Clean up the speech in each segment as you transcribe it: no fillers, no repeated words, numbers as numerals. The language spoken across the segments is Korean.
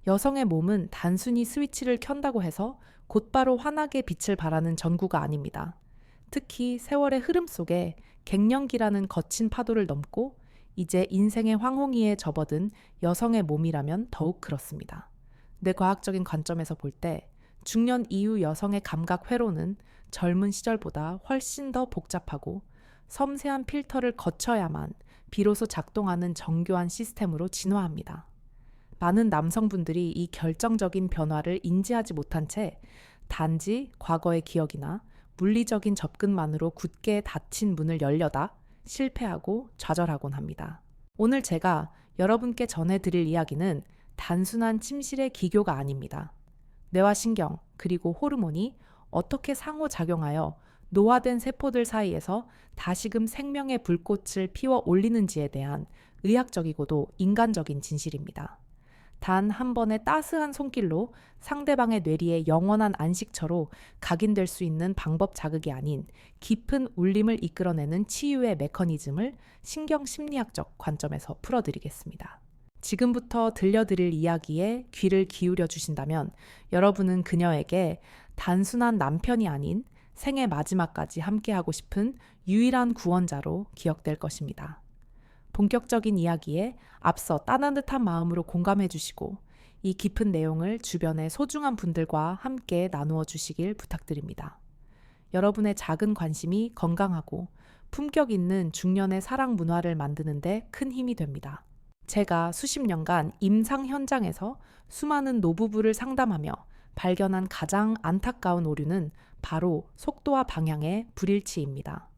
여성의 몸은 단순히 스위치를 켠다고 해서 곧바로 환하게 빛을 발하는 전구가 아닙니다. 특히 세월의 흐름 속에 갱년기라는 거친 파도를 넘고 이제 인생의 황홍이에 접어든 여성의 몸이라면 더욱 그렇습니다. 뇌과학적인 관점에서 볼 때 중년 이후 여성의 감각 회로는 젊은 시절보다 훨씬 더 복잡하고 섬세한 필터를 거쳐야만 비로소 작동하는 정교한 시스템으로 진화합니다. 많은 남성분들이 이 결정적인 변화를 인지하지 못한 채 단지 과거의 기억이나 물리적인 접근만으로 굳게 닫힌 문을 열려다 실패하고 좌절하곤 합니다. 오늘 제가 여러분께 전해드릴 이야기는 단순한 침실의 기교가 아닙니다. 뇌와 신경 그리고 호르몬이 어떻게 상호작용하여 노화된 세포들 사이에서 다시금 생명의 불꽃을 피워 올리는지에 대한 의학적이고도 인간적인 진실입니다. 단 한 번의 따스한 손길로 상대방의 뇌리에 영원한 안식처로 각인될 수 있는 방법 자극이 아닌 깊은 울림을 이끌어내는 치유의 메커니즘을 신경심리학적 관점에서 풀어드리겠습니다. 지금부터 들려드릴 이야기에 귀를 기울여 주신다면 여러분은 그녀에게 단순한 남편이 아닌 생애 마지막까지 함께하고 싶은 유일한 구원자로 기억될 것입니다. 본격적인 이야기에 앞서 따뜻한 마음으로 공감해 주시고 이 깊은 내용을 주변의 소중한 분들과 함께 나누어 주시길 부탁드립니다. 여러분의 작은 관심이 건강하고 품격 있는 중년의 사랑 문화를 만드는 데 큰 힘이 됩니다. 제가 수십 년간 임상 현장에서 수많은 노부부를 상담하며 발견한 가장 안타까운 오류는 바로 속도와 방향의 불일치입니다.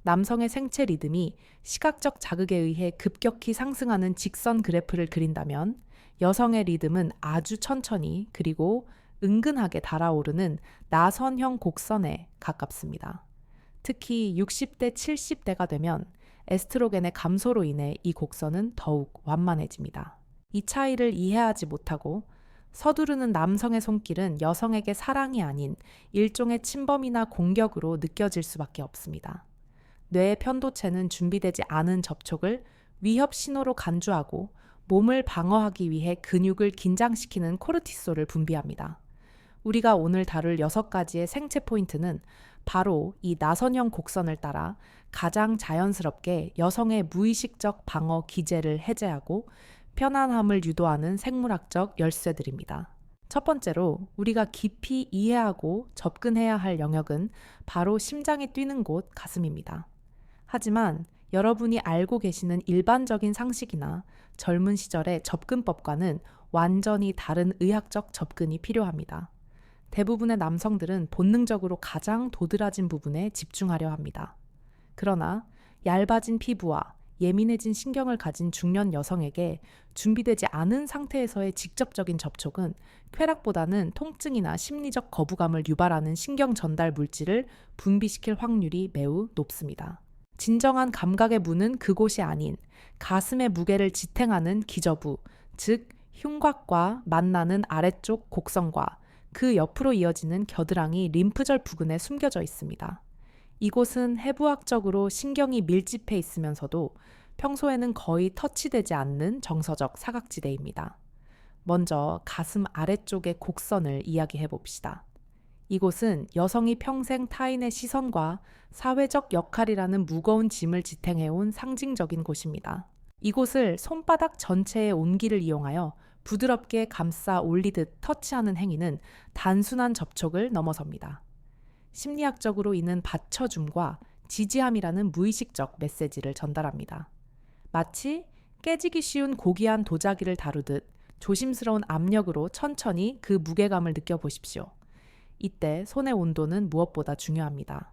남성의 생체 리듬이 시각적 자극에 의해 급격히 상승하는 직선 그래프를 그린다면 여성의 리듬은 아주 천천히 그리고 은근하게 달아오르는 나선형 곡선에 가깝습니다. 특히 60대, 70대가 되면 에스트로겐의 감소로 인해 이 곡선은 더욱 완만해집니다. 이 차이를 이해하지 못하고 서두르는 남성의 손길은 여성에게 사랑이 아닌 일종의 침범이나 공격으로 느껴질 수밖에 없습니다. 뇌의 편도체는 준비되지 않은 접촉을 위협 신호로 간주하고 몸을 방어하기 위해 근육을 긴장시키는 코르티솔을 분비합니다. 우리가 오늘 다룰 6가지의 생체 포인트는 바로 이 나선형 곡선을 따라 가장 자연스럽게 여성의 무의식적 방어 기제를 해제하고 편안함을 유도하는 생물학적 열쇠들입니다. 첫 번째로 우리가 깊이 이해하고 접근해야 할 영역은 바로 심장이 뛰는 곳 가슴입니다. 하지만 여러분이 알고 계시는 일반적인 상식이나 젊은 시절의 접근법과는 완전히 다른 의학적 접근이 필요합니다. 대부분의 남성들은 본능적으로 가장 도드라진 부분에 집중하려 합니다. 그러나 얇아진 피부와 예민해진 신경을 가진 중년 여성에게 준비되지 않은 상태에서의 직접적인 접촉은 쾌락보다는 통증이나 심리적 거부감을 유발하는 신경 전달 물질을 분비시킬 확률이 매우 높습니다. 진정한 감각의 문은 그곳이 아닌 가슴의 무게를 지탱하는 기저부, 즉 흉곽과 만나는 아래쪽 곡선과 그 옆으로 이어지는 겨드랑이 림프절 부근에 숨겨져 있습니다. 이곳은 해부학적으로 신경이 밀집해 있으면서도 평소에는 거의 터치되지 않는 정서적 사각지대입니다. 먼저 가슴 아래쪽의 곡선을 이야기해 봅시다. 이곳은 여성이 평생 타인의 시선과 사회적 역할이라는 무거운 짐을 지탱해온 상징적인 곳입니다. 이곳을 손바닥 전체의 온기를 이용하여 부드럽게 감싸 올리듯 터치하는 행위는 단순한 접촉을 넘어섭니다. 심리학적으로 이는 받쳐줌과 지지함이라는 무의식적 메시지를 전달합니다. 마치 깨지기 쉬운 고귀한 도자기를 다루듯 조심스러운 압력으로 천천히 그 무게감을 느껴보십시오. 이때 손의 온도는 무엇보다 중요합니다.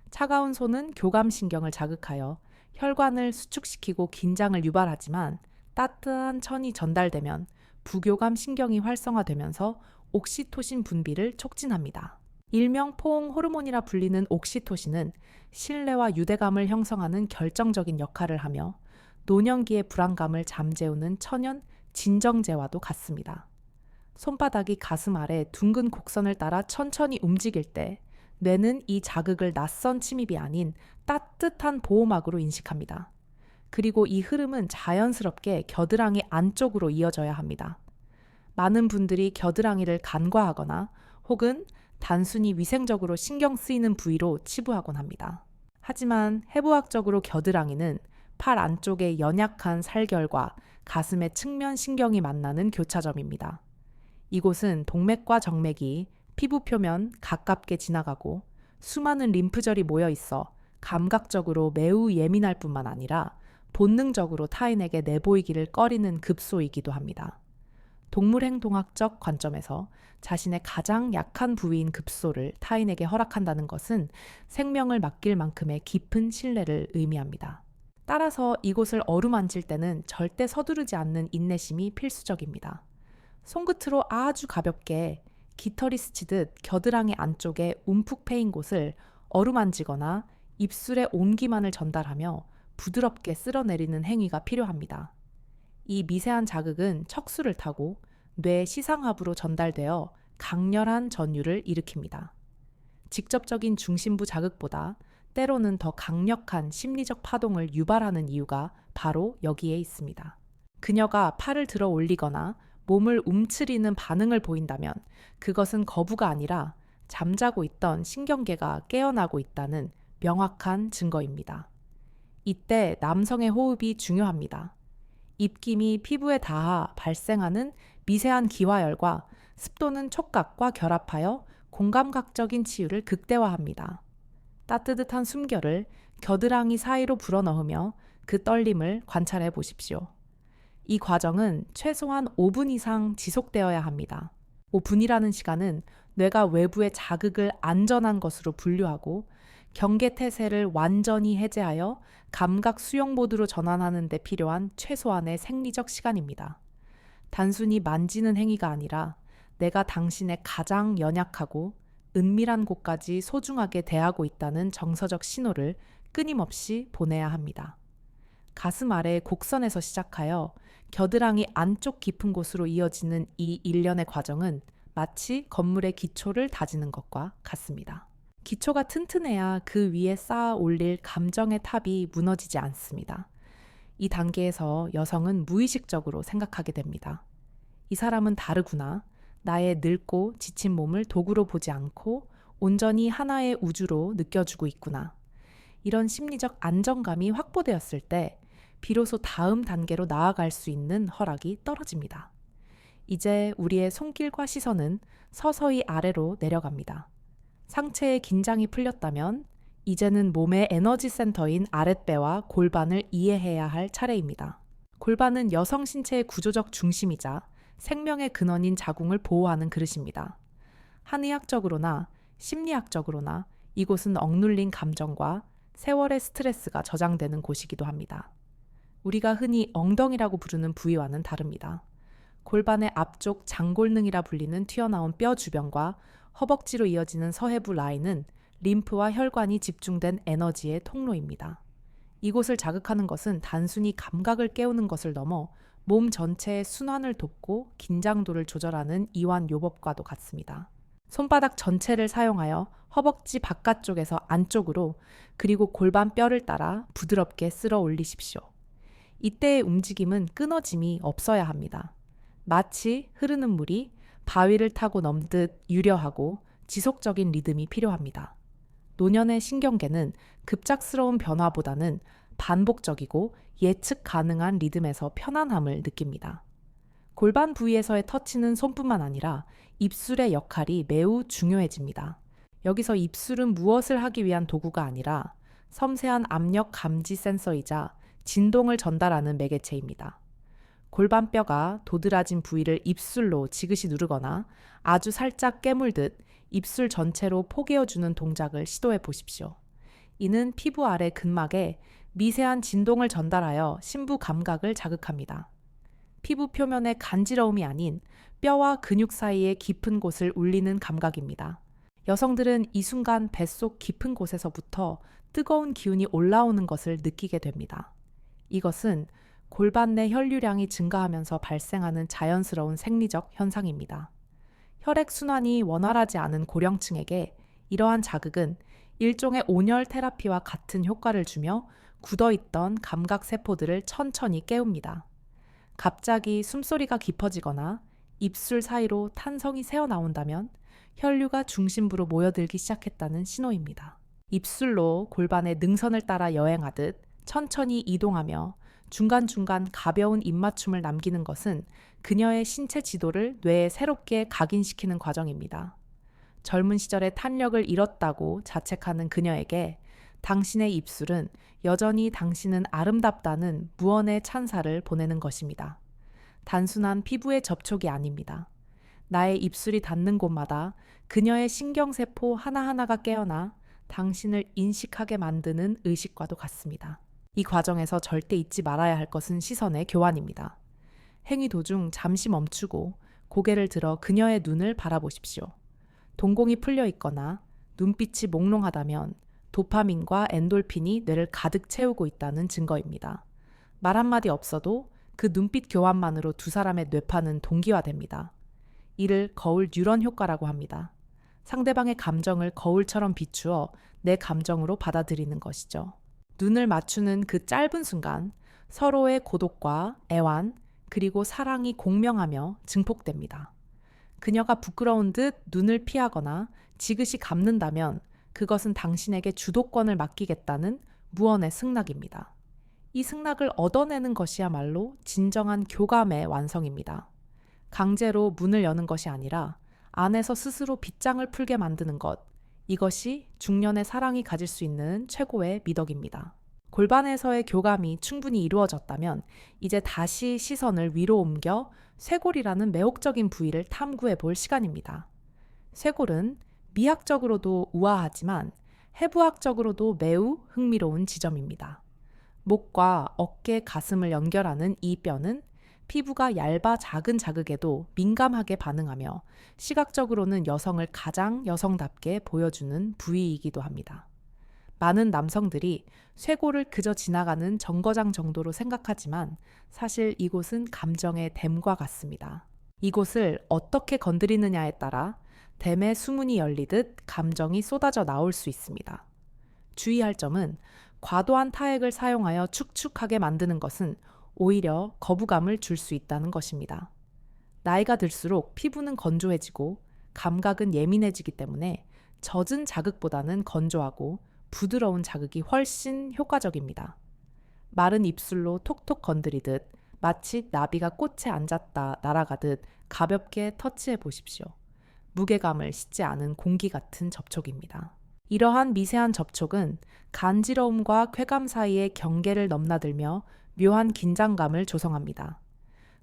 차가운 손은 교감신경을 자극하여 혈관을 수축시키고 긴장을 유발하지만 따뜻한 천이 전달되면 부교감 신경이 활성화되면서 옥시토신 분비를 촉진합니다. 일명 포옹 호르몬이라 불리는 옥시토신은 신뢰와 유대감을 형성하는 결정적인 역할을 하며 노년기의 불안감을 잠재우는 천연 진정제와도 같습니다. 손바닥이 가슴 아래 둥근 곡선을 따라 천천히 움직일 때 뇌는 이 자극을 낯선 침입이 아닌 따뜻한 보호막으로 인식합니다. 그리고 이 흐름은 자연스럽게 겨드랑이 안쪽으로 이어져야 합니다. 많은 분들이 겨드랑이를 간과하거나 혹은 단순히 위생적으로 신경 쓰이는 부위로 치부하곤 합니다. 하지만 해부학적으로 겨드랑이는 팔 안쪽의 연약한 살결과 가슴의 측면 신경이 만나는 교차점입니다. 이곳은 동맥과 정맥이 피부 표면 가깝게 지나가고 수많은 림프절이 모여 있어 감각적으로 매우 예민할 뿐만 아니라 본능적으로 타인에게 내보이기를 꺼리는 급소이기도 합니다. 동물행동학적 관점에서 자신의 가장 약한 부위인 급소를 타인에게 허락한다는 것은 생명을 맡길 만큼의 깊은 신뢰를 의미합니다. 따라서 이곳을 어루만질 때는 절대 서두르지 않는 인내심이 필수적입니다. 손끝으로 아주 가볍게 깃털이 스치듯 겨드랑이 안쪽에 움푹 패인 곳을 어루만지거나 입술에 온기만을 전달하며 부드럽게 쓸어내리는 행위가 필요합니다. 이 미세한 자극은 척수를 타고 뇌 시상하부로 전달되어 강렬한 전율을 일으킵니다. 직접적인 중심부 자극보다 때로는 더 강력한 심리적 파동을 유발하는 이유가 바로 여기에 있습니다. 그녀가 팔을 들어 올리거나 몸을 움츠리는 반응을 보인다면 그것은 거부가 아니라 잠자고 있던 신경계가 깨어나고 있다는 명확한 증거입니다. 이때 남성의 호흡이 중요합니다. 입김이 피부에 닿아 발생하는 미세한 기화열과 습도는 촉각과 결합하여 공감각적인 치유를 극대화합니다. 따뜻한 숨결을 겨드랑이 사이로 불어넣으며 그 떨림을 관찰해 보십시오. 이 과정은 최소한 5분 이상 지속되어야 합니다. 5분이라는 시간은 뇌가 외부의 자극을 안전한 것으로 분류하고 경계태세를 완전히 해제하여 감각 수용 모드로 전환하는 데 필요한 최소한의 생리적 시간입니다. 단순히 만지는 행위가 아니라 내가 당신의 가장 연약하고 은밀한 곳까지 소중하게 대하고 있다는 정서적 신호를 끊임없이 보내야 합니다. 가슴 아래 곡선에서 시작하여 겨드랑이 안쪽 깊은 곳으로 이어지는 이 일련의 과정은 마치 건물의 기초를 다지는 것과 같습니다. 기초가 튼튼해야 그 위에 쌓아 올릴 감정의 탑이 무너지지 않습니다. 이 단계에서 여성은 무의식적으로 생각하게 됩니다. 이 사람은 다르구나. 나의 늙고 지친 몸을 도구로 보지 않고 온전히 하나의 우주로 느껴주고 있구나. 이런 심리적 안정감이 확보되었을 때 비로소 다음 단계로 나아갈 수 있는 허락이 떨어집니다. 이제 우리의 손길과 시선은 서서히 아래로 내려갑니다. 상체의 긴장이 풀렸다면 이제는 몸의 에너지 센터인 아랫배와 골반을 이해해야 할 차례입니다. 골반은 여성 신체의 구조적 중심이자 생명의 근원인 자궁을 보호하는 그릇입니다. 한의학적으로나 심리학적으로나 이곳은 억눌린 감정과 세월의 스트레스가 저장되는 곳이기도 합니다. 우리가 흔히 엉덩이라고 부르는 부위와는 다릅니다. 골반의 앞쪽 장골능이라 불리는 튀어나온 뼈 주변과 허벅지로 이어지는 서해부 라인은 림프와 혈관이 집중된 에너지의 통로입니다. 이곳을 자극하는 것은 단순히 감각을 깨우는 것을 넘어 몸 전체의 순환을 돕고 긴장도를 조절하는 이완요법과도 같습니다. 손바닥 전체를 사용하여 허벅지 바깥쪽에서 안쪽으로 그리고 골반 뼈를 따라 부드럽게 쓸어 올리십시오. 이때의 움직임은 끊어짐이 없어야 합니다. 마치 흐르는 물이 바위를 타고 넘듯 유려하고 지속적인 리듬이 필요합니다. 노년의 신경계는 급작스러운 변화보다는 반복적이고 예측 가능한 리듬에서 편안함을 느낍니다. 골반 부위에서의 터치는 손뿐만 아니라 입술의 역할이 매우 중요해집니다. 여기서 입술은 무엇을 하기 위한 도구가 아니라 섬세한 압력 감지 센서이자 진동을 전달하는 매개체입니다. 골반뼈가 도드라진 부위를 입술로 지그시 누르거나 아주 살짝 깨물듯 입술 전체로 포개어주는 동작을 시도해 보십시오. 이는 피부 아래 근막에 미세한 진동을 전달하여 심부 감각을 자극합니다. 피부 표면의 간지러움이 아닌 뼈와 근육 사이의 깊은 곳을 울리는 감각입니다. 여성들은 이 순간 뱃속 깊은 곳에서부터 뜨거운 기운이 올라오는 것을 느끼게 됩니다. 이것은 골반 내 혈류량이 증가하면서 발생하는 자연스러운 생리적 현상입니다. 혈액순환이 원활하지 않은 고령층에게 이러한 자극은 일종의 온열 테라피와 같은 효과를 주며 굳어있던 감각세포들을 천천히 깨웁니다. 갑자기 숨소리가 깊어지거나 입술 사이로 탄성이 새어나온다면 혈류가 중심부로 모여들기 시작했다는 신호입니다. 입술로 골반의 능선을 따라 여행하듯 천천히 이동하며 중간중간 가벼운 입맞춤을 남기는 것은 그녀의 신체 지도를 뇌에 새롭게 각인시키는 과정입니다. 젊은 시절의 탄력을 잃었다고 자책하는 그녀에게 당신의 입술은 여전히 당신은 아름답다는 무언의 찬사를 보내는 것입니다. 단순한 피부의 접촉이 아닙니다. 나의 입술이 닿는 곳마다 그녀의 신경세포 하나하나가 깨어나 당신을 인식하게 만드는 의식과도 같습니다. 이 과정에서 절대 잊지 말아야 할 것은 시선의 교환입니다. 행위 도중 잠시 멈추고 고개를 들어 그녀의 눈을 바라보십시오. 동공이 풀려 있거나 눈빛이 몽롱하다면 도파민과 엔돌핀이 뇌를 가득 채우고 있다는 증거입니다. 말 한마디 없어도 그 눈빛 교환만으로 두 사람의 뇌파는 동기화됩니다. 이를 거울 뉴런 효과라고 합니다. 상대방의 감정을 거울처럼 비추어 내 감정으로 받아들이는 것이죠. 눈을 맞추는 그 짧은 순간 서로의 고독과 애완 그리고 사랑이 공명하며 증폭됩니다. 그녀가 부끄러운 듯 눈을 피하거나 지그시 감는다면 그것은 당신에게 주도권을 맡기겠다는 무언의 승낙입니다. 이 승낙을 얻어내는 것이야말로 진정한 교감의 완성입니다. 강제로 문을 여는 것이 아니라 안에서 스스로 빗장을 풀게 만드는 것, 이것이 중년의 사랑이 가질 수 있는 최고의 미덕입니다. 골반에서의 교감이 충분히 이루어졌다면 이제 다시 시선을 위로 옮겨 쇄골이라는 매혹적인 부위를 탐구해 볼 시간입니다. 쇄골은 미학적으로도 우아하지만 해부학적으로도 매우 흥미로운 지점입니다. 목과 어깨, 가슴을 연결하는 이 뼈는 피부가 얇아 작은 자극에도 민감하게 반응하며 시각적으로는 여성을 가장 여성답게 보여주는 부위이기도 합니다. 많은 남성들이 쇄골을 그저 지나가는 정거장 정도로 생각하지만 사실 이곳은 감정의 댐과 같습니다. 이곳을 어떻게 건드리느냐에 따라 댐의 수문이 열리듯 감정이 쏟아져 나올 수 있습니다. 주의할 점은 과도한 타액을 사용하여 축축하게 만드는 것은 오히려 거부감을 줄 수 있다는 것입니다. 나이가 들수록 피부는 건조해지고 감각은 예민해지기 때문에 젖은 자극보다는 건조하고 부드러운 자극이 훨씬 효과적입니다. 마른 입술로 톡톡 건드리듯 마치 나비가 꽃에 앉았다 날아가듯 가볍게 터치해 보십시오. 무게감을 싣지 않은 공기 같은 접촉입니다. 이러한 미세한 접촉은 간지러움과 쾌감 사이의 경계를 넘나들며 묘한 긴장감을 조성합니다.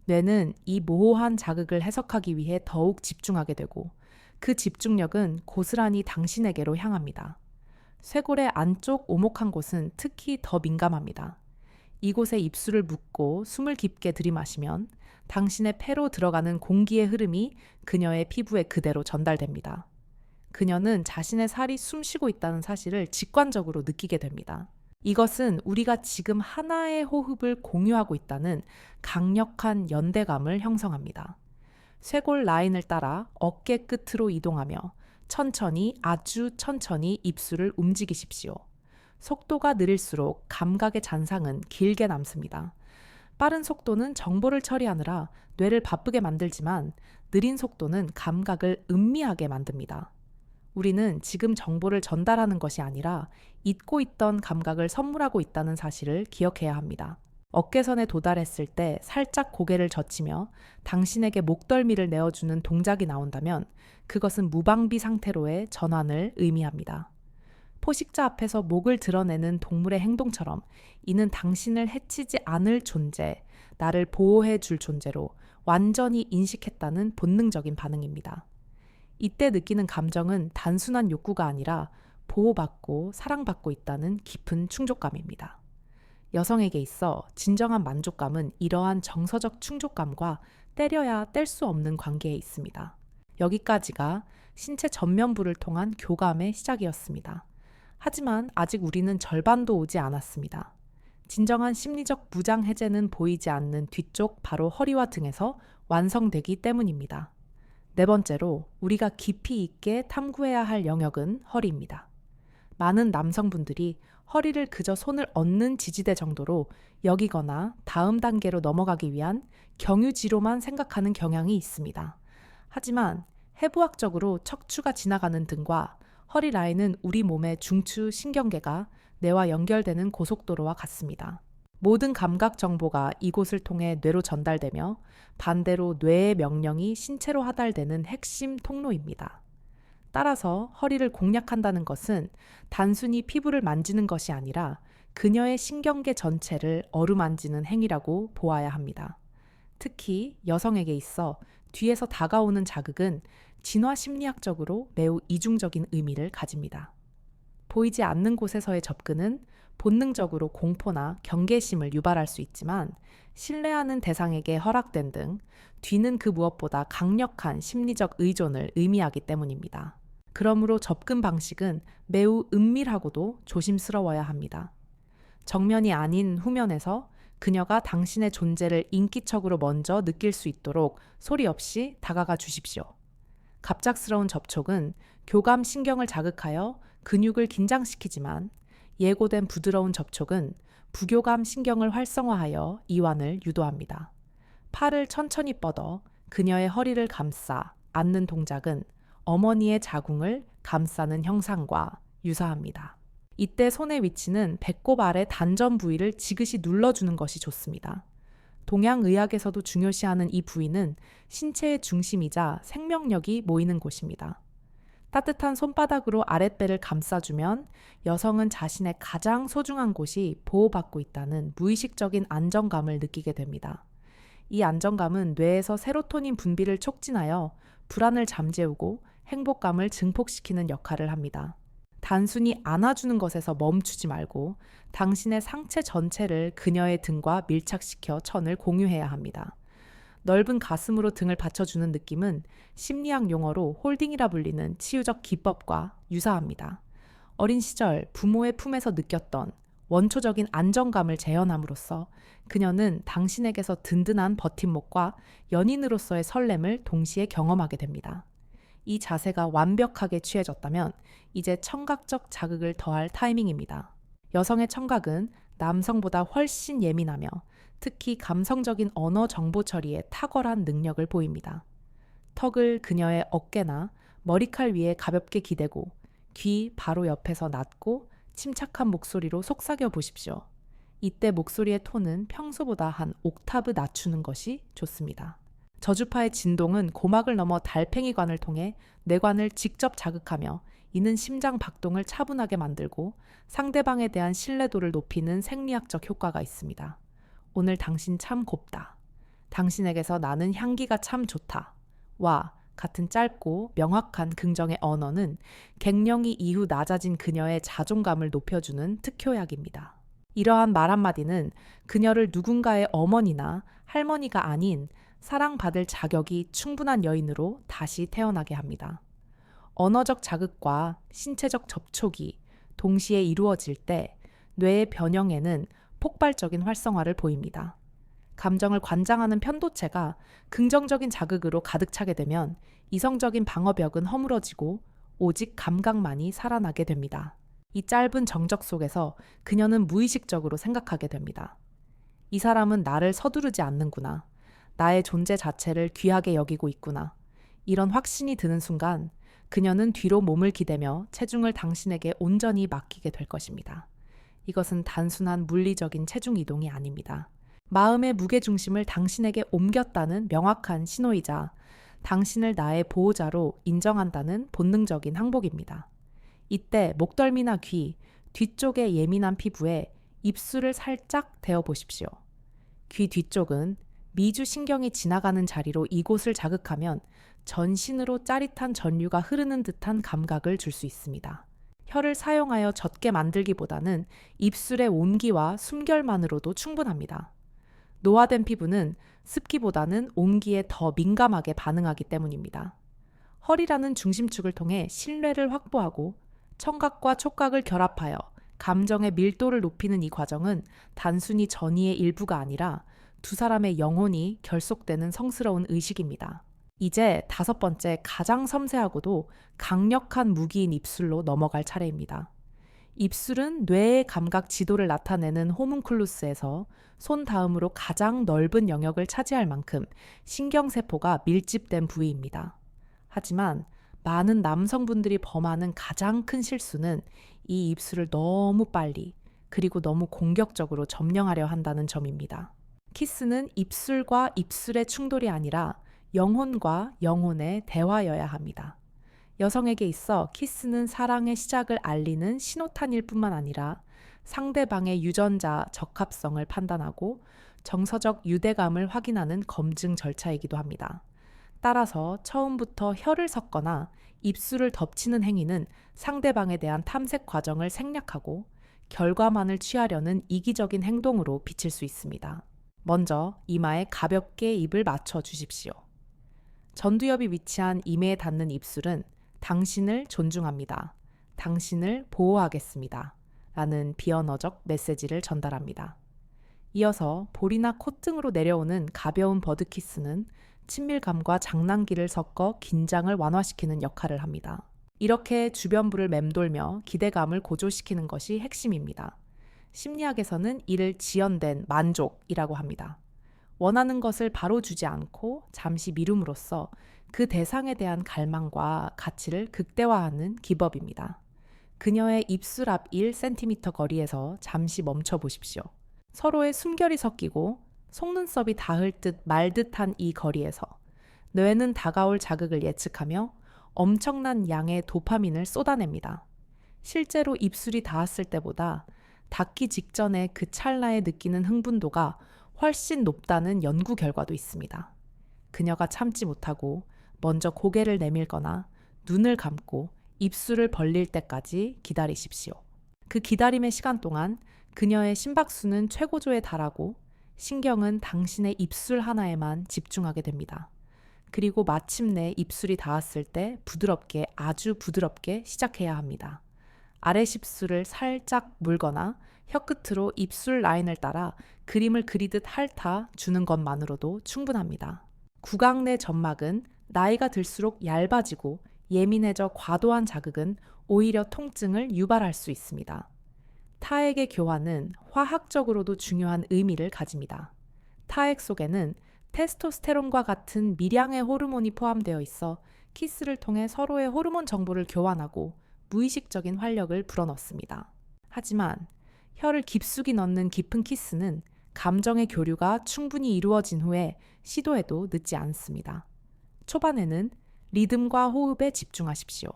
뇌는 이 모호한 자극을 해석하기 위해 더욱 집중하게 되고 그 집중력은 고스란히 당신에게로 향합니다. 쇄골의 안쪽 오목한 곳은 특히 더 민감합니다. 이곳에 입술을 묶고 숨을 깊게 들이마시면 당신의 폐로 들어가는 공기의 흐름이 그녀의 피부에 그대로 전달됩니다. 그녀는 자신의 살이 숨쉬고 있다는 사실을 직관적으로 느끼게 됩니다. 이것은 우리가 지금 하나의 호흡을 공유하고 있다는 강력한 연대감을 형성합니다. 쇄골 라인을 따라 어깨 끝으로 이동하며 천천히, 아주 천천히 입술을 움직이십시오. 속도가 느릴수록 감각의 잔상은 길게 남습니다. 빠른 속도는 정보를 처리하느라 뇌를 바쁘게 만들지만 느린 속도는 감각을 음미하게 만듭니다. 우리는 지금 정보를 전달하는 것이 아니라 잊고 있던 감각을 선물하고 있다는 사실을 기억해야 합니다. 어깨선에 도달했을 때 살짝 고개를 젖히며 당신에게 목덜미를 내어주는 동작이 나온다면 그것은 무방비 상태로의 전환을 의미합니다. 포식자 앞에서 목을 드러내는 동물의 행동처럼 이는 당신을 해치지 않을 존재, 나를 보호해 줄 존재로 완전히 인식했다는 본능적인 반응입니다. 이때 느끼는 감정은 단순한 욕구가 아니라 보호받고 사랑받고 있다는 깊은 충족감입니다. 여성에게 있어 진정한 만족감은 이러한 정서적 충족감과 때려야 뗄 수 없는 관계에 있습니다. 여기까지가 신체 전면부를 통한 교감의 시작이었습니다. 하지만 아직 우리는 절반도 오지 않았습니다. 진정한 심리적 무장 해제는 보이지 않는 뒤쪽 바로 허리와 등에서 완성되기 때문입니다. 네 번째로 우리가 깊이 있게 탐구해야 할 영역은 허리입니다. 많은 남성분들이 허리를 그저 손을 얹는 지지대 정도로 여기거나 다음 단계로 넘어가기 위한 경유지로만 생각하는 경향이 있습니다. 하지만 해부학적으로 척추가 지나가는 등과 허리 라인은 우리 몸의 중추 신경계가 뇌와 연결되는 고속도로와 같습니다. 모든 감각 정보가 이곳을 통해 뇌로 전달되며 반대로 뇌의 명령이 신체로 하달되는 핵심 통로입니다. 따라서 허리를 공략한다는 것은 단순히 피부를 만지는 것이 아니라 그녀의 신경계 전체를 어루만지는 행위라고 보아야 합니다. 특히 여성에게 있어 뒤에서 다가오는 자극은 진화 심리학적으로 매우 이중적인 의미를 가집니다. 보이지 않는 곳에서의 접근은 본능적으로 공포나 경계심을 유발할 수 있지만 신뢰하는 대상에게 허락된 등 뒤는 그 무엇보다 강력한 심리적 의존을 의미하기 때문입니다. 그러므로 접근 방식은 매우 은밀하고도 조심스러워야 합니다. 정면이 아닌 후면에서 그녀가 당신의 존재를 인기척으로 먼저 느낄 수 있도록 소리 없이 다가가 주십시오. 갑작스러운 접촉은 교감 신경을 자극하여 근육을 긴장시키지만 예고된 부드러운 접촉은 부교감 신경을 활성화하여 이완을 유도합니다. 팔을 천천히 뻗어 그녀의 허리를 감싸 안는 동작은 어머니의 자궁을 감싸는 형상과 유사합니다. 이때 손의 위치는 배꼽 아래 단전 부위를 지그시 눌러주는 것이 좋습니다. 동양의학에서도 중요시하는 이 부위는 신체의 중심이자 생명력이 모이는 곳입니다. 따뜻한 손바닥으로 아랫배를 감싸주면 여성은 자신의 가장 소중한 곳이 보호받고 있다는 무의식적인 안정감을 느끼게 됩니다. 이 안정감은 뇌에서 세로토닌 분비를 촉진하여 불안을 잠재우고 행복감을 증폭시키는 역할을 합니다. 단순히 안아주는 것에서 멈추지 말고 당신의 상체 전체를 그녀의 등과 밀착시켜 천을 공유해야 합니다. 넓은 가슴으로 등을 받쳐주는 느낌은 심리학 용어로 홀딩이라 불리는 치유적 기법과 유사합니다. 어린 시절 부모의 품에서 느꼈던 원초적인 안정감을 재현함으로써 그녀는 당신에게서 든든한 버팀목과 연인으로서의 설렘을 동시에 경험하게 됩니다. 이 자세가 완벽하게 취해졌다면 이제 청각적 자극을 더할 타이밍입니다. 여성의 청각은 남성보다 훨씬 예민하며 특히 감성적인 언어 정보 처리에 탁월한 능력을 보입니다. 턱을 그녀의 어깨나 머리칼 위에 가볍게 기대고 귀 바로 옆에서 낮고 침착한 목소리로 속삭여 보십시오. 이때 목소리의 톤은 평소보다 한 옥타브 낮추는 것이 좋습니다. 저주파의 진동은 고막을 넘어 달팽이관을 통해 뇌관을 직접 자극하며 이는 심장 박동을 차분하게 만들고 상대방에 대한 신뢰도를 높이는 생리학적 효과가 있습니다. 오늘 당신 참 곱다. 당신에게서 나는 향기가 참 좋다. 와 같은 짧고 명확한 긍정의 언어는 갱년기 이후 낮아진 그녀의 자존감을 높여주는 특효약입니다. 이러한 말 한마디는 그녀를 누군가의 어머니나 할머니가 아닌 사랑받을 자격이 충분한 여인으로 다시 태어나게 합니다. 언어적 자극과 신체적 접촉이 동시에 이루어질 때 뇌의 변형에는 폭발적인 활성화를 보입니다. 감정을 관장하는 편도체가 긍정적인 자극으로 가득 차게 되면 이성적인 방어벽은 허물어지고 오직 감각만이 살아나게 됩니다. 이 짧은 정적 속에서 그녀는 무의식적으로 생각하게 됩니다. 이 사람은 나를 서두르지 않는구나. 나의 존재 자체를 귀하게 여기고 있구나. 이런 확신이 드는 순간 그녀는 뒤로 몸을 기대며 체중을 당신에게 온전히 맡기게 될 것입니다. 이것은 단순한 물리적인 체중 이동이 아닙니다. 마음의 무게중심을 당신에게 옮겼다는 명확한 신호이자 당신을 나의 보호자로 인정한다는 본능적인 항복입니다. 이때 목덜미나 귀, 뒤쪽의 예민한 피부에 입술을 살짝 대어 보십시오. 귀 뒤쪽은 미주 신경이 지나가는 자리로 이곳을 자극하면 전신으로 짜릿한 전류가 흐르는 듯한 감각을 줄 수 있습니다. 혀를 사용하여 젖게 만들기보다는 입술의 온기와 숨결만으로도 충분합니다. 노화된 피부는 습기보다는 온기에 더 민감하게 반응하기 때문입니다. 허리라는 중심축을 통해 신뢰를 확보하고 청각과 촉각을 결합하여 감정의 밀도를 높이는 이 과정은 단순히 전이의 일부가 아니라 두 사람의 영혼이 결속되는 성스러운 의식입니다. 이제 5번째 가장 섬세하고도 강력한 무기인 입술로 넘어갈 차례입니다. 입술은 뇌의 감각 지도를 나타내는 호문클루스에서 손 다음으로 가장 넓은 영역을 차지할 만큼 신경세포가 밀집된 부위입니다. 하지만 많은 남성분들이 범하는 가장 큰 실수는 이 입술을 너무 빨리 그리고 너무 공격적으로 점령하려 한다는 점입니다. 키스는 입술과 입술의 충돌이 아니라 영혼과 영혼의 대화여야 합니다. 여성에게 있어 키스는 사랑의 시작을 알리는 신호탄일 뿐만 아니라 상대방의 유전자 적합성을 판단하고 정서적 유대감을 확인하는 검증 절차이기도 합니다. 따라서 처음부터 혀를 섞거나 입술을 덮치는 행위는 상대방에 대한 탐색 과정을 생략하고 결과만을 취하려는 이기적인 행동으로 비칠 수 있습니다. 먼저 이마에 가볍게 입을 맞춰 주십시오. 전두엽이 위치한 이마에 닿는 입술은 당신을 존중합니다. 당신을 보호하겠습니다. 라는 비언어적 메시지를 전달합니다. 이어서 볼이나 콧등으로 내려오는 가벼운 버드키스는 친밀감과 장난기를 섞어 긴장을 완화시키는 역할을 합니다. 이렇게 주변부를 맴돌며 기대감을 고조시키는 것이 핵심입니다. 심리학에서는 이를 지연된 만족이라고 합니다. 원하는 것을 바로 주지 않고 잠시 미룸으로써 그 대상에 대한 갈망과 가치를 극대화하는 기법입니다. 그녀의 입술 앞 1cm 거리에서 잠시 멈춰 보십시오. 서로의 숨결이 섞이고 속눈썹이 닿을 듯 말 듯한 이 거리에서 뇌는 다가올 자극을 예측하며 엄청난 양의 도파민을 쏟아냅니다. 실제로 입술이 닿았을 때보다 닿기 직전에 그 찰나에 느끼는 흥분도가 훨씬 높다는 연구 결과도 있습니다. 그녀가 참지 못하고 먼저 고개를 내밀거나 눈을 감고 입술을 벌릴 때까지 기다리십시오. 그 기다림의 시간 동안 그녀의 심박수는 최고조에 달하고 신경은 당신의 입술 하나에만 집중하게 됩니다. 그리고 마침내 입술이 닿았을 때 부드럽게, 아주 부드럽게 시작해야 합니다. 아래 십술을 살짝 물거나 혀끝으로 입술 라인을 따라 그림을 그리듯 핥아 주는 것만으로도 충분합니다. 구강 내 점막은 나이가 들수록 얇아지고 예민해져 과도한 자극은 오히려 통증을 유발할 수 있습니다. 타액의 교환은 화학적으로도 중요한 의미를 가집니다. 타액 속에는 테스토스테론과 같은 미량의 호르몬이 포함되어 있어 키스를 통해 서로의 호르몬 정보를 교환하고 무의식적인 활력을 불어넣습니다. 하지만 혀를 깊숙이 넣는 깊은 키스는 감정의 교류가 충분히 이루어진 후에 시도해도 늦지 않습니다. 초반에는 리듬과 호흡에 집중하십시오.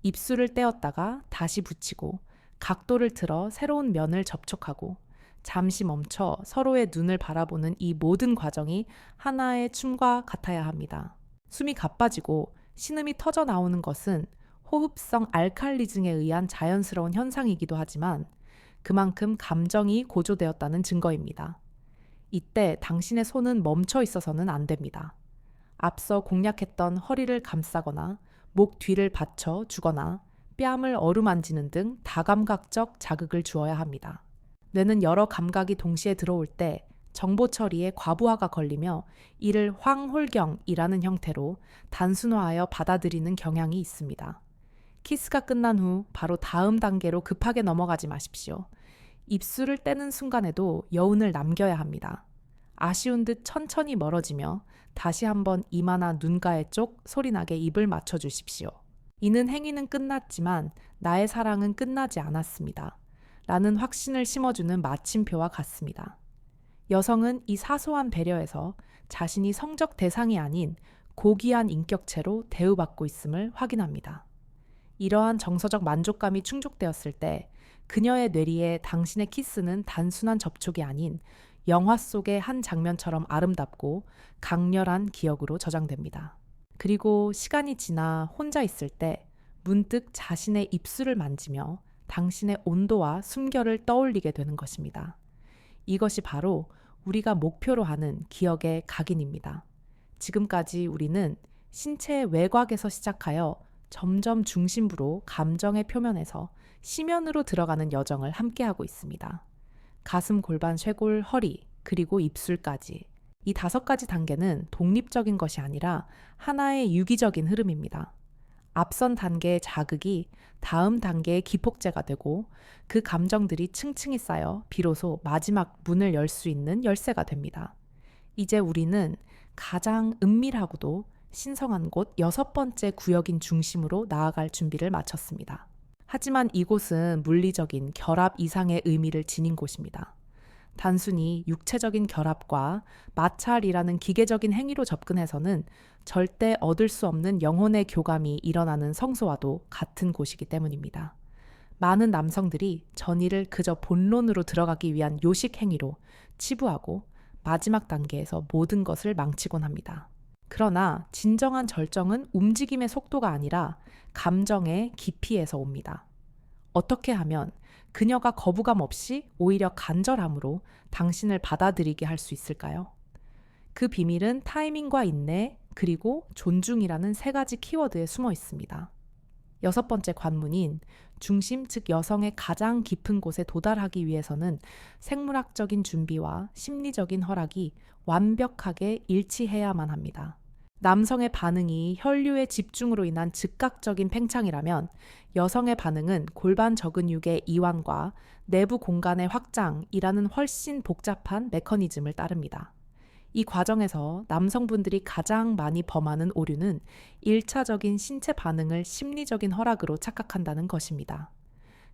입술을 떼었다가 다시 붙이고 각도를 틀어 새로운 면을 접촉하고 잠시 멈춰 서로의 눈을 바라보는 이 모든 과정이 하나의 춤과 같아야 합니다. 숨이 가빠지고 신음이 터져 나오는 것은 호흡성 알칼리증에 의한 자연스러운 현상이기도 하지만 그만큼 감정이 고조되었다는 증거입니다. 이때 당신의 손은 멈춰 있어서는 안 됩니다. 앞서 공략했던 허리를 감싸거나 목 뒤를 받쳐 주거나 뺨을 어루만지는 등 다감각적 자극을 주어야 합니다. 뇌는 여러 감각이 동시에 들어올 때 정보 처리에 과부하가 걸리며 이를 황홀경이라는 형태로 단순화하여 받아들이는 경향이 있습니다. 키스가 끝난 후 바로 다음 단계로 급하게 넘어가지 마십시오. 입술을 떼는 순간에도 여운을 남겨야 합니다. 아쉬운 듯 천천히 멀어지며 다시 한번 이마나 눈가에 쪽 소리나게 입을 맞춰주십시오. 이는 행위는 끝났지만 나의 사랑은 끝나지 않았습니다. 라는 확신을 심어주는 마침표와 같습니다. 여성은 이 사소한 배려에서 자신이 성적 대상이 아닌 고귀한 인격체로 대우받고 있음을 확인합니다. 이러한 정서적 만족감이 충족되었을 때 그녀의 뇌리에 당신의 키스는 단순한 접촉이 아닌 영화 속의 한 장면처럼 아름답고 강렬한 기억으로 저장됩니다. 그리고 시간이 지나 혼자 있을 때 문득 자신의 입술을 만지며 당신의 온도와 숨결을 떠올리게 되는 것입니다. 이것이 바로 우리가 목표로 하는 기억의 각인입니다. 지금까지 우리는 신체의 외곽에서 시작하여 점점 중심부로 감정의 표면에서 심연으로 들어가는 여정을 함께하고 있습니다. 가슴, 골반, 쇄골, 허리, 그리고 입술까지. 이 5가지 단계는 독립적인 것이 아니라 하나의 유기적인 흐름입니다. 앞선 단계의 자극이 다음 단계의 기폭제가 되고 그 감정들이 층층이 쌓여 비로소 마지막 문을 열 수 있는 열쇠가 됩니다. 이제 우리는 가장 은밀하고도 신성한 곳 6번째 구역인 중심으로 나아갈 준비를 마쳤습니다. 하지만 이곳은 물리적인 결합 이상의 의미를 지닌 곳입니다. 단순히 육체적인 결합과 마찰이라는 기계적인 행위로 접근해서는 절대 얻을 수 없는 영혼의 교감이 일어나는 성소와도 같은 곳이기 때문입니다. 많은 남성들이 전의를 그저 본론으로 들어가기 위한 요식 행위로 치부하고 마지막 단계에서 모든 것을 망치곤 합니다. 그러나 진정한 절정은 움직임의 속도가 아니라 감정의 깊이에서 옵니다. 어떻게 하면 그녀가 거부감 없이 오히려 간절함으로 당신을 받아들이게 할 수 있을까요? 그 비밀은 타이밍과 인내, 그리고 존중이라는 3가지 키워드에 숨어 있습니다. 6번째 관문인 중심, 즉 여성의 가장 깊은 곳에 도달하기 위해서는 생물학적인 준비와 심리적인 허락이 완벽하게 일치해야만 합니다. 남성의 반응이 혈류의 집중으로 인한 즉각적인 팽창이라면 여성의 반응은 골반 저근육의 이완과 내부 공간의 확장이라는 훨씬 복잡한 메커니즘을 따릅니다. 이 과정에서 남성분들이 가장 많이 범하는 오류는 1차적인 신체 반응을 심리적인 허락으로 착각한다는 것입니다.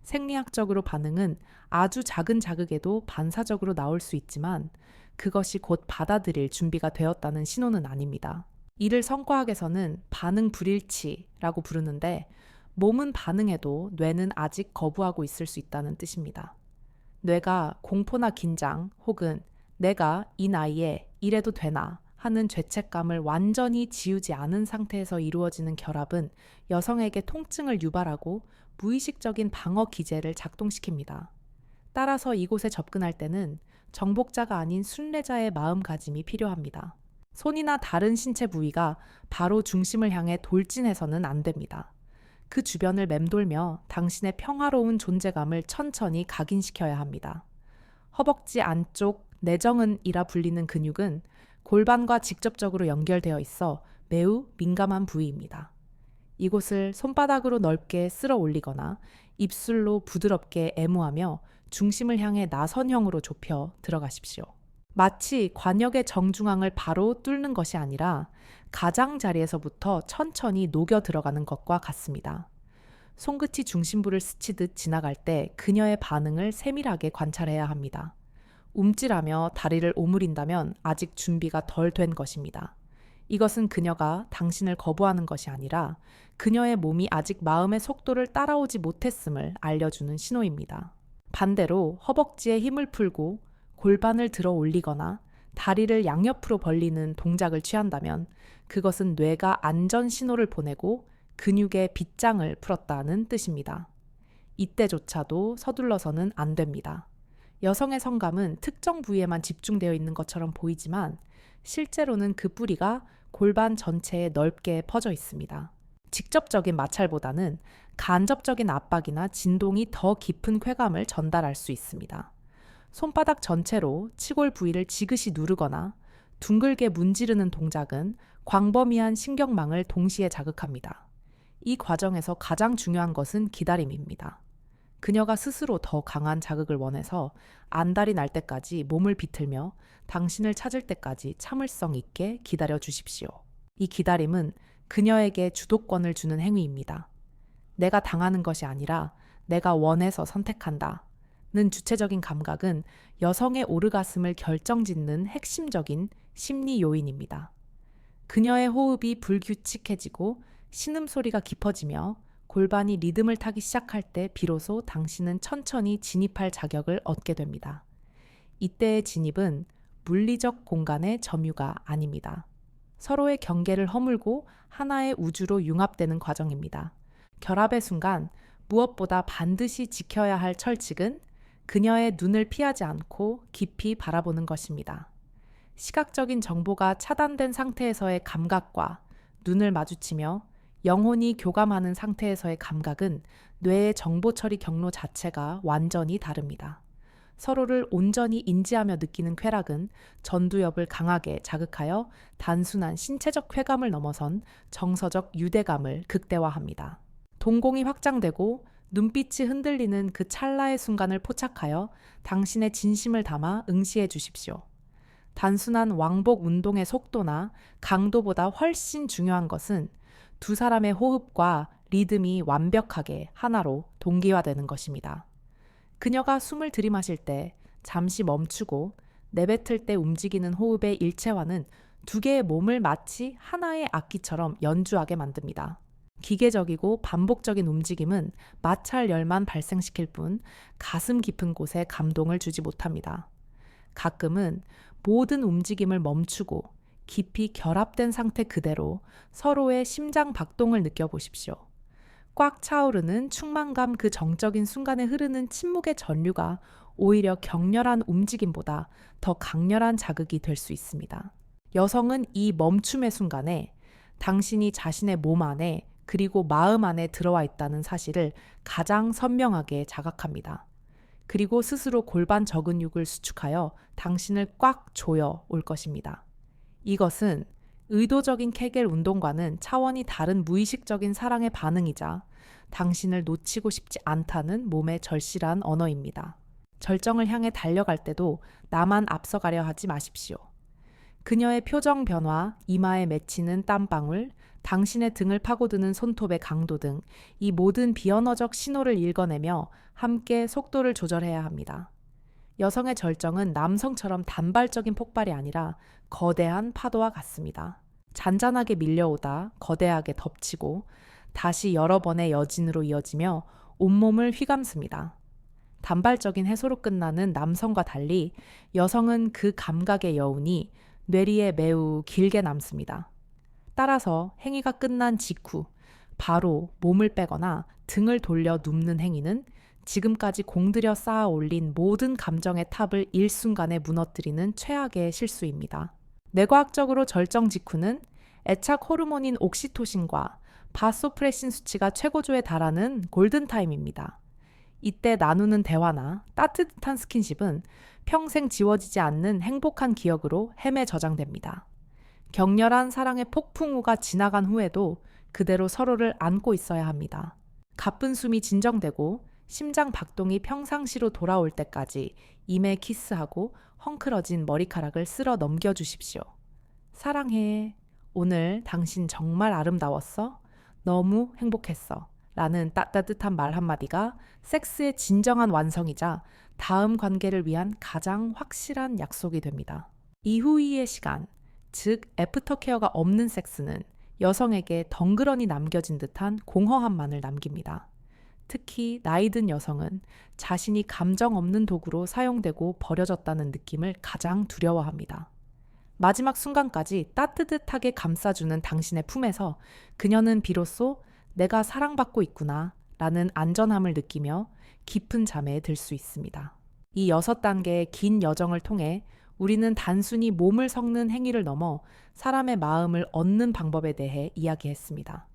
생리학적으로 반응은 아주 작은 자극에도 반사적으로 나올 수 있지만 그것이 곧 받아들일 준비가 되었다는 신호는 아닙니다. 이를 성과학에서는 반응 불일치라고 부르는데 몸은 반응해도 뇌는 아직 거부하고 있을 수 있다는 뜻입니다. 뇌가 공포나 긴장 혹은 내가 이 나이에 이래도 되나 하는 죄책감을 완전히 지우지 않은 상태에서 이루어지는 결합은 여성에게 통증을 유발하고 무의식적인 방어 기제를 작동시킵니다. 따라서 이곳에 접근할 때는 정복자가 아닌 순례자의 마음가짐이 필요합니다. 손이나 다른 신체 부위가 바로 중심을 향해 돌진해서는 안 됩니다. 그 주변을 맴돌며 당신의 평화로운 존재감을 천천히 각인시켜야 합니다. 허벅지 안쪽 내정근이라 불리는 근육은 골반과 직접적으로 연결되어 있어 매우 민감한 부위입니다. 이곳을 손바닥으로 넓게 쓸어 올리거나 입술로 부드럽게 애무하며 중심을 향해 나선형으로 좁혀 들어가십시오. 마치 관역의 정중앙을 바로 뚫는 것이 아니라 가장자리에서부터 천천히 녹여 들어가는 것과 같습니다. 손끝이 중심부를 스치듯 지나갈 때 그녀의 반응을 세밀하게 관찰해야 합니다. 움찔하며 다리를 오므린다면 아직 준비가 덜 된 것입니다. 이것은 그녀가 당신을 거부하는 것이 아니라 그녀의 몸이 아직 마음의 속도를 따라오지 못했음을 알려주는 신호입니다. 반대로 허벅지에 힘을 풀고 골반을 들어 올리거나 다리를 양옆으로 벌리는 동작을 취한다면 그것은 뇌가 안전 신호를 보내고 근육의 빗장을 풀었다는 뜻입니다. 이때조차도 서둘러서는 안 됩니다. 여성의 성감은 특정 부위에만 집중되어 있는 것처럼 보이지만 실제로는 그 뿌리가 골반 전체에 넓게 퍼져 있습니다. 직접적인 마찰보다는 간접적인 압박이나 진동이 더 깊은 쾌감을 전달할 수 있습니다. 손바닥 전체로 치골 부위를 지그시 누르거나 둥글게 문지르는 동작은 광범위한 신경망을 동시에 자극합니다. 이 과정에서 가장 중요한 것은 기다림입니다. 그녀가 스스로 더 강한 자극을 원해서 안달이 날 때까지 몸을 비틀며 당신을 찾을 때까지 참을성 있게 기다려 주십시오. 이 기다림은 그녀에게 주도권을 주는 행위입니다. 내가 당하는 것이 아니라 내가 원해서 선택한다. 는 주체적인 감각은 여성의 오르가슴을 결정짓는 핵심적인 심리 요인입니다. 그녀의 호흡이 불규칙해지고 신음소리가 깊어지며 골반이 리듬을 타기 시작할 때 비로소 당신은 천천히 진입할 자격을 얻게 됩니다. 이때의 진입은 물리적 공간의 점유가 아닙니다. 서로의 경계를 허물고 하나의 우주로 융합되는 과정입니다. 결합의 순간 무엇보다 반드시 지켜야 할 철칙은 그녀의 눈을 피하지 않고 깊이 바라보는 것입니다. 시각적인 정보가 차단된 상태에서의 감각과 눈을 마주치며 영혼이 교감하는 상태에서의 감각은 뇌의 정보 처리 경로 자체가 완전히 다릅니다. 서로를 온전히 인지하며 느끼는 쾌락은 전두엽을 강하게 자극하여 단순한 신체적 쾌감을 넘어선 정서적 유대감을 극대화합니다. 동공이 확장되고 눈빛이 흔들리는 그 찰나의 순간을 포착하여 당신의 진심을 담아 응시해 주십시오. 단순한 왕복 운동의 속도나 강도보다 훨씬 중요한 것은 두 사람의 호흡과 리듬이 완벽하게 하나로 동기화되는 것입니다. 그녀가 숨을 들이마실 때 잠시 멈추고 내뱉을 때 움직이는 호흡의 일체화는 두 개의 몸을 마치 하나의 악기처럼 연주하게 만듭니다. 기계적이고 반복적인 움직임은 마찰 열만 발생시킬 뿐 가슴 깊은 곳에 감동을 주지 못합니다. 가끔은 모든 움직임을 멈추고 깊이 결합된 상태 그대로 서로의 심장 박동을 느껴보십시오. 꽉 차오르는 충만감 그 정적인 순간에 흐르는 침묵의 전류가 오히려 격렬한 움직임보다 더 강렬한 자극이 될 수 있습니다. 여성은 이 멈춤의 순간에 당신이 자신의 몸 안에 그리고 마음 안에 들어와 있다는 사실을 가장 선명하게 자각합니다. 그리고 스스로 골반 저근육을 수축하여 당신을 꽉 조여 올 것입니다. 이것은 의도적인 케겔 운동과는 차원이 다른 무의식적인 사랑의 반응이자 당신을 놓치고 싶지 않다는 몸의 절실한 언어입니다. 절정을 향해 달려갈 때도 나만 앞서가려 하지 마십시오. 그녀의 표정 변화, 이마에 맺히는 땀방울, 당신의 등을 파고드는 손톱의 강도 등 이 모든 비언어적 신호를 읽어내며 함께 속도를 조절해야 합니다. 여성의 절정은 남성처럼 단발적인 폭발이 아니라 거대한 파도와 같습니다. 잔잔하게 밀려오다 거대하게 덮치고 다시 여러 번의 여진으로 이어지며 온몸을 휘감습니다. 단발적인 해소로 끝나는 남성과 달리 여성은 그 감각의 여운이 뇌리에 매우 길게 남습니다. 따라서 행위가 끝난 직후 바로 몸을 빼거나 등을 돌려 눕는 행위는 지금까지 공들여 쌓아 올린 모든 감정의 탑을 일순간에 무너뜨리는 최악의 실수입니다. 뇌과학적으로 절정 직후는 애착 호르몬인 옥시토신과 바소프레신 수치가 최고조에 달하는 골든타임입니다. 이때 나누는 대화나 따뜻한 스킨십은 평생 지워지지 않는 행복한 기억으로 햄에 저장됩니다. 격렬한 사랑의 폭풍우가 지나간 후에도 그대로 서로를 안고 있어야 합니다. 가쁜 숨이 진정되고 심장 박동이 평상시로 돌아올 때까지 임에 키스하고 헝클어진 머리카락을 쓸어 넘겨주십시오. 사랑해. 오늘 당신 정말 아름다웠어. 너무 행복했어. 라는 따뜻한 말 한마디가 섹스의 진정한 완성이자 다음 관계를 위한 가장 확실한 약속이 됩니다. 이후의 시간, 즉 애프터케어가 없는 섹스는 여성에게 덩그러니 남겨진 듯한 공허함만을 남깁니다. 특히 나이 든 여성은 자신이 감정 없는 도구로 사용되고 버려졌다는 느낌을 가장 두려워합니다. 마지막 순간까지 따뜻하게 감싸주는 당신의 품에서 그녀는 비로소 내가 사랑받고 있구나 라는 안전함을 느끼며 깊은 잠에 들 수 있습니다. 이 6단계의 긴 여정을 통해 우리는 단순히 몸을 섞는 행위를 넘어 사람의 마음을 얻는 방법에 대해 이야기했습니다.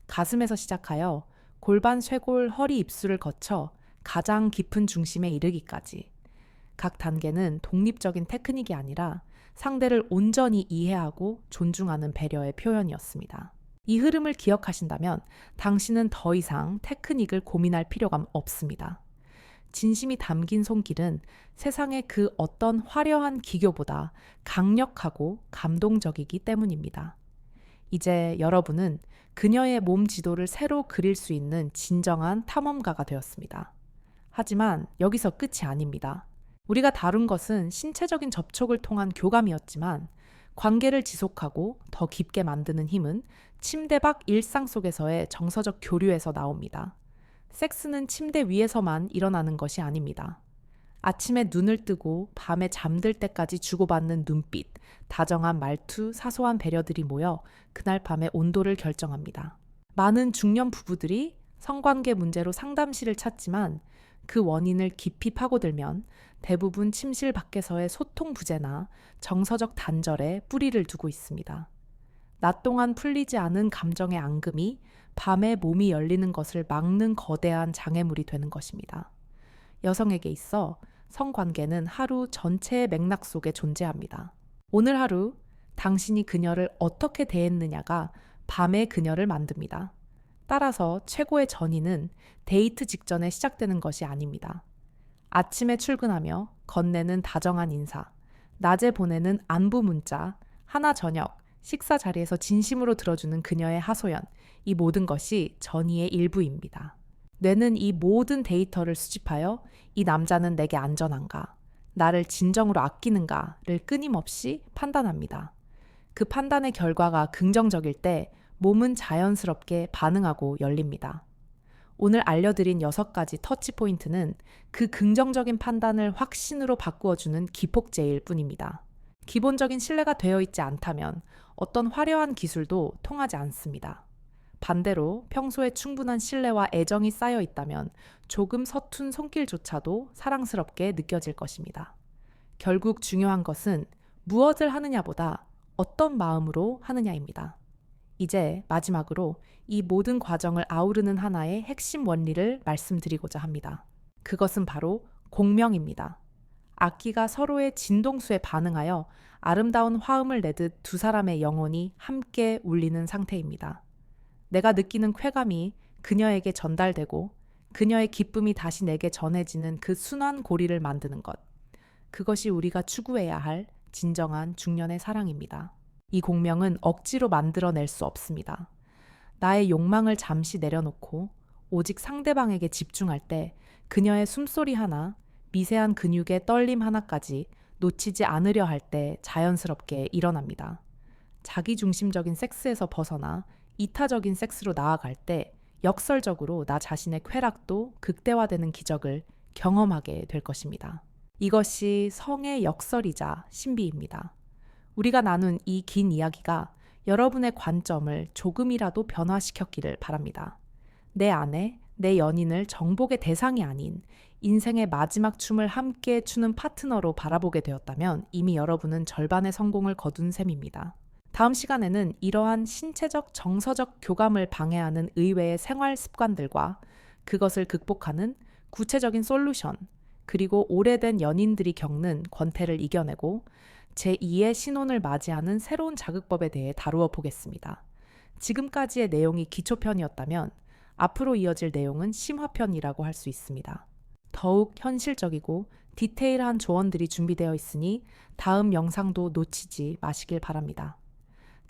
가슴에서 시작하여 골반, 쇄골, 허리, 입술을 거쳐 가장 깊은 중심에 이르기까지. 각 단계는 독립적인 테크닉이 아니라 상대를 온전히 이해하고 존중하는 배려의 표현이었습니다. 이 흐름을 기억하신다면 당신은 더 이상 테크닉을 고민할 필요가 없습니다. 진심이 담긴 손길은 세상의 그 어떤 화려한 기교보다 강력하고 감동적이기 때문입니다. 이제 여러분은 그녀의 몸 지도를 새로 그릴 수 있는 진정한 탐험가가 되었습니다. 하지만 여기서 끝이 아닙니다. 우리가 다룬 것은 신체적인 접촉을 통한 교감이었지만 관계를 지속하고 더 깊게 만드는 힘은 침대 밖 일상 속에서의 정서적 교류에서 나옵니다. 섹스는 침대 위에서만 일어나는 것이 아닙니다. 아침에 눈을 뜨고 밤에 잠들 때까지 주고받는 눈빛, 다정한 말투, 사소한 배려들이 모여 그날 밤의 온도를 결정합니다. 많은 중년 부부들이 성관계 문제로 상담실을 찾지만 그 원인을 깊이 파고들면 대부분 침실 밖에서의 소통 부재나 정서적 단절에 뿌리를 두고 있습니다. 낮 동안 풀리지 않은 감정의 앙금이 밤에 몸이 열리는 것을 막는 거대한 장애물이 되는 것입니다. 여성에게 있어 성관계는 하루 전체의 맥락 속에 존재합니다. 오늘 하루 당신이 그녀를 어떻게 대했느냐가 밤의 그녀를 만듭니다. 따라서 최고의 전의는 데이트 직전에 시작되는 것이 아닙니다. 아침에 출근하며 건네는 다정한 인사, 낮에 보내는 안부 문자, 하나 저녁, 식사 자리에서 진심으로 들어주는 그녀의 하소연, 이 모든 것이 전의의 일부입니다. 뇌는 이 모든 데이터를 수집하여 이 남자는 내게 안전한가, 나를 진정으로 아끼는가를 끊임없이 판단합니다. 그 판단의 결과가 긍정적일 때 몸은 자연스럽게 반응하고 열립니다. 오늘 알려드린 6가지 터치 포인트는 그 긍정적인 판단을 확신으로 바꾸어주는 기폭제일 뿐입니다. 기본적인 신뢰가 되어 있지 않다면 어떤 화려한 기술도 통하지 않습니다. 반대로 평소에 충분한 신뢰와 애정이 쌓여 있다면 조금 서툰 손길조차도 사랑스럽게 느껴질 것입니다. 결국 중요한 것은 무엇을 하느냐보다 어떤 마음으로 하느냐입니다. 이제 마지막으로 이 모든 과정을 아우르는 하나의 핵심 원리를 말씀드리고자 합니다. 그것은 바로 공명입니다. 악기가 서로의 진동수에 반응하여 아름다운 화음을 내듯 두 사람의 영혼이 함께 울리는 상태입니다. 내가 느끼는 쾌감이 그녀에게 전달되고 그녀의 기쁨이 다시 내게 전해지는 그 순환 고리를 만드는 것. 그것이 우리가 추구해야 할 진정한 중년의 사랑입니다. 이 공명은 억지로 만들어낼 수 없습니다. 나의 욕망을 잠시 내려놓고 오직 상대방에게 집중할 때 그녀의 숨소리 하나, 미세한 근육의 떨림 하나까지 놓치지 않으려 할 때 자연스럽게 일어납니다. 자기중심적인 섹스에서 벗어나 이타적인 섹스로 나아갈 때 역설적으로 나 자신의 쾌락도 극대화되는 기적을 경험하게 될 것입니다. 이것이 성의 역설이자 신비입니다. 우리가 나눈 이 긴 이야기가 여러분의 관점을 조금이라도 변화시켰기를 바랍니다. 내 아내, 내 연인을 정복의 대상이 아닌 인생의 마지막 춤을 함께 추는 파트너로 바라보게 되었다면 이미 여러분은 절반의 성공을 거둔 셈입니다. 다음 시간에는 이러한 신체적, 정서적 교감을 방해하는 의외의 생활 습관들과 그것을 극복하는 구체적인 솔루션, 그리고 오래된 연인들이 겪는 권태를 이겨내고 제2의 신혼을 맞이하는 새로운 자극법에 대해 다루어 보겠습니다. 지금까지의 내용이 기초편이었다면 앞으로 이어질 내용은 심화편이라고 할 수 있습니다. 더욱 현실적이고 디테일한 조언들이 준비되어 있으니 다음 영상도 놓치지 마시길 바랍니다.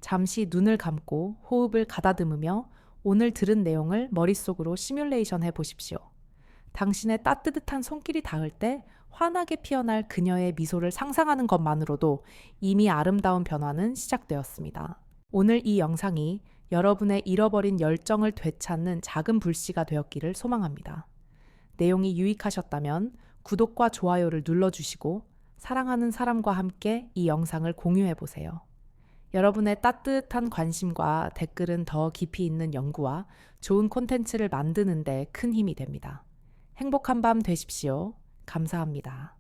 잠시 눈을 감고 호흡을 가다듬으며 오늘 들은 내용을 머릿속으로 시뮬레이션 해보십시오. 당신의 따뜻한 손길이 닿을 때 환하게 피어날 그녀의 미소를 상상하는 것만으로도 이미 아름다운 변화는 시작되었습니다. 오늘 이 영상이 여러분의 잃어버린 열정을 되찾는 작은 불씨가 되었기를 소망합니다. 내용이 유익하셨다면 구독과 좋아요를 눌러주시고 사랑하는 사람과 함께 이 영상을 공유해보세요. 여러분의 따뜻한 관심과 댓글은 더 깊이 있는 연구와 좋은 콘텐츠를 만드는 데 큰 힘이 됩니다. 행복한 밤 되십시오. 감사합니다.